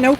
Nope.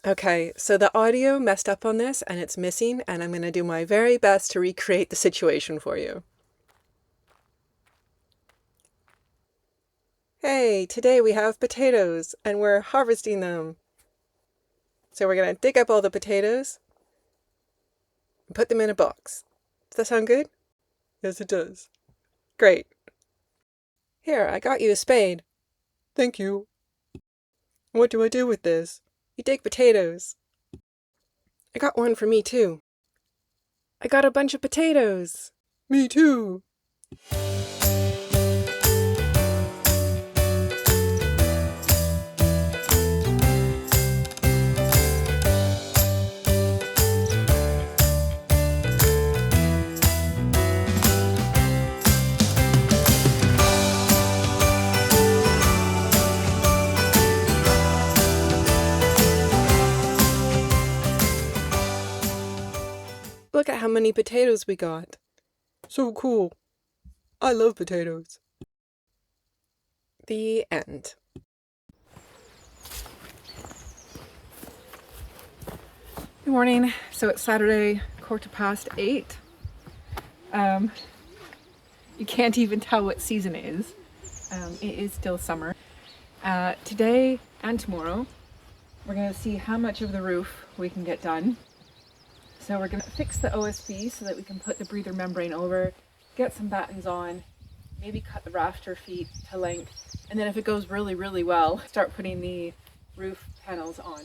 Okay, so the audio messed up on this and it's missing, and I'm going to do my very best to recreate the situation for you. Hey, today we have potatoes and we're harvesting them. So we're going to dig up all the potatoes and put them in a box. Does that sound good? Yes, it does. Great. Here, I got you a spade. Thank you. What do I do with this? You dig potatoes. I got one for me too. I got a bunch of potatoes. Me too. Look at how many potatoes we got. So cool. I love potatoes. The end. Good morning. So it's Saturday, 8:15. You can't even tell what season it is. It is still summer. Today and tomorrow, we're going to see how much of the roof we can get done. So we're going to fix the OSB so that we can put the breather membrane over, get some battens on, maybe cut the rafter feet to length, and then if it goes really, really well, start putting the roof panels on.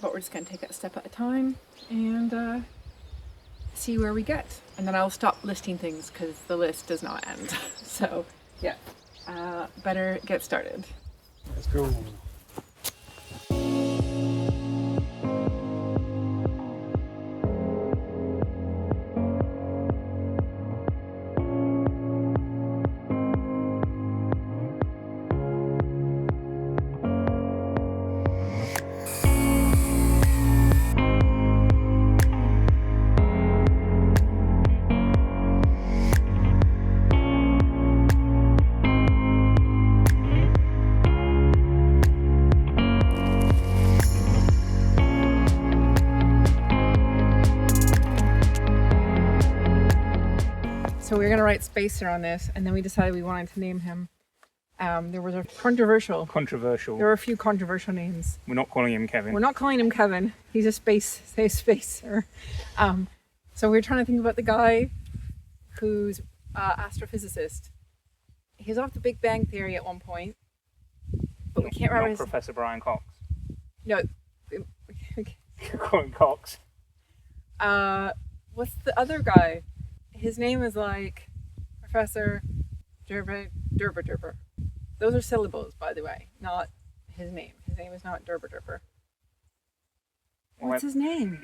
But we're just going to take it a step at a time and see where we get. And then I'll stop listing things because the list does not end. So yeah, better get started. Let's go. So we were going to write Spacer on this, and then we decided we wanted to name him. There was a controversial. There were a few controversial names. We're not calling him Kevin. We're not calling him Kevin. He's a spacer. So we were trying to think about the guy who's astrophysicist. He's off the Big Bang Theory at one point, but we can't remember his... Professor Brian Cox. No. You're calling Cox. What's the other guy? His name is like Professor Derber Derber. Those are syllables, by the way, not his name. His name is not Derber Derber. What's his name?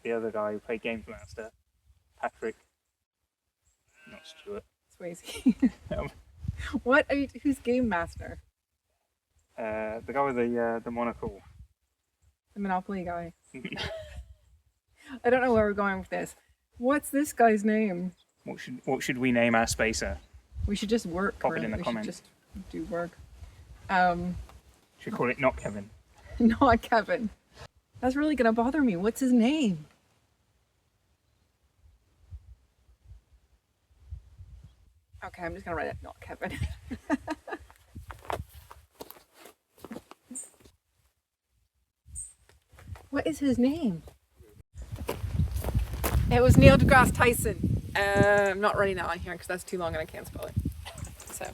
The other guy who played Games Master, Patrick, not Stuart. Swayze. What? Who's Game Master? The guy with the monocle. The Monopoly guy. I don't know where we're going with this. What's this guy's name? What should we name our spacer? We should just work. Pop it in the comments. We should just do work. Should we call it Not Kevin? Not Kevin. That's really gonna bother me. What's his name? Okay, I'm just gonna write it. Not Kevin. What is his name? It was Neil deGrasse Tyson. I'm not writing that on here because that's too long and I can't spell it. So.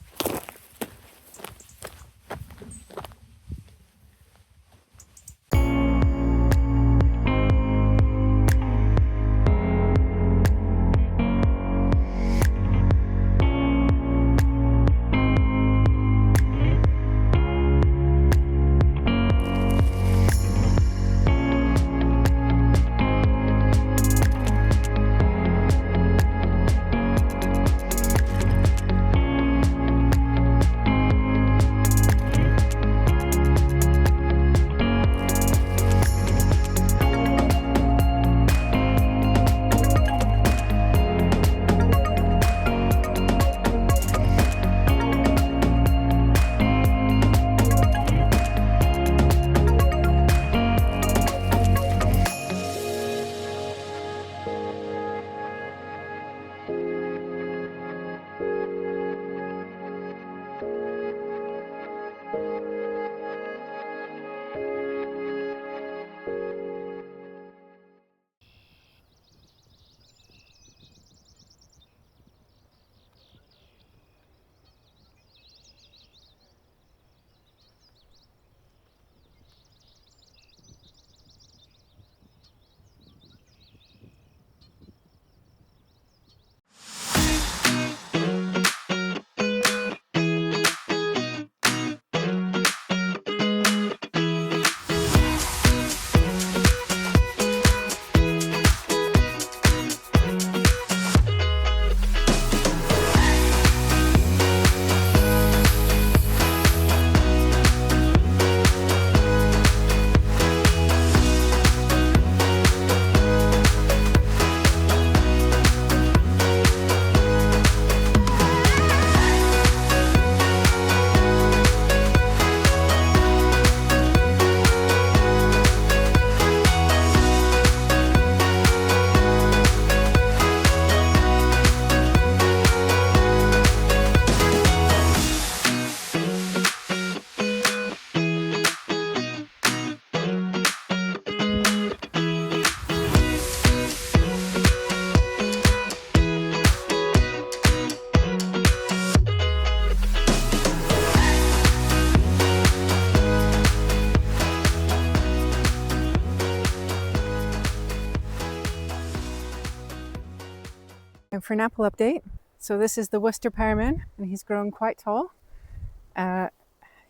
And for an apple update, so this is the Worcester Pearman, and he's grown quite tall.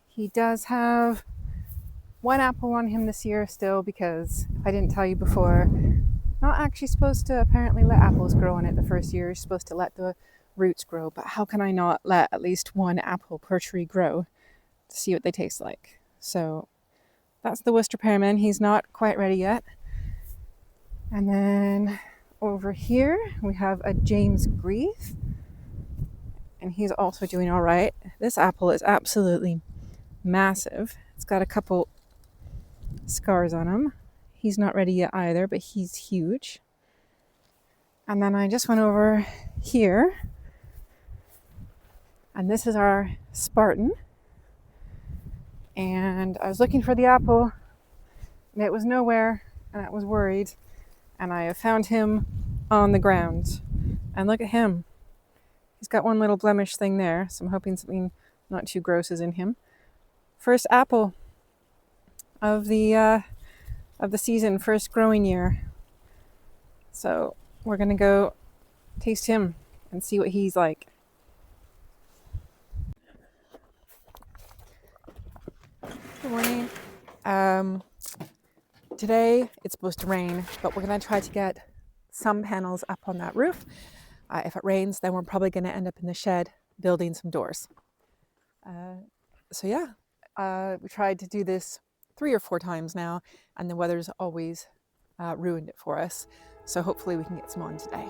He does have one apple on him this year still, because if I didn't tell you before, not actually supposed to apparently let apples grow on it the first year. You're supposed to let the roots grow, but how can I not let at least one apple per tree grow to see what they taste like? So that's the Worcester Pearman. He's not quite ready yet. And then over here we have a James Grief, and he's also doing all right. This apple is absolutely massive. It's got a couple scars on him. He's not ready yet either, but he's huge. And then I just went over here, and this is our Spartan. And I was looking for the apple, and it was nowhere, and I was worried. And I have found him on the ground. And look at him. He's got one little blemish thing there, so I'm hoping something not too gross is in him. First apple of the season, first growing year. So we're gonna go taste him and see what he's like. Good morning. Today it's supposed to rain, but we're gonna try to get some panels up on that roof. If it rains, then we're probably gonna end up in the shed building some doors. We tried to do this 3 or 4 times now, and the weather's always ruined it for us. So hopefully we can get some on today.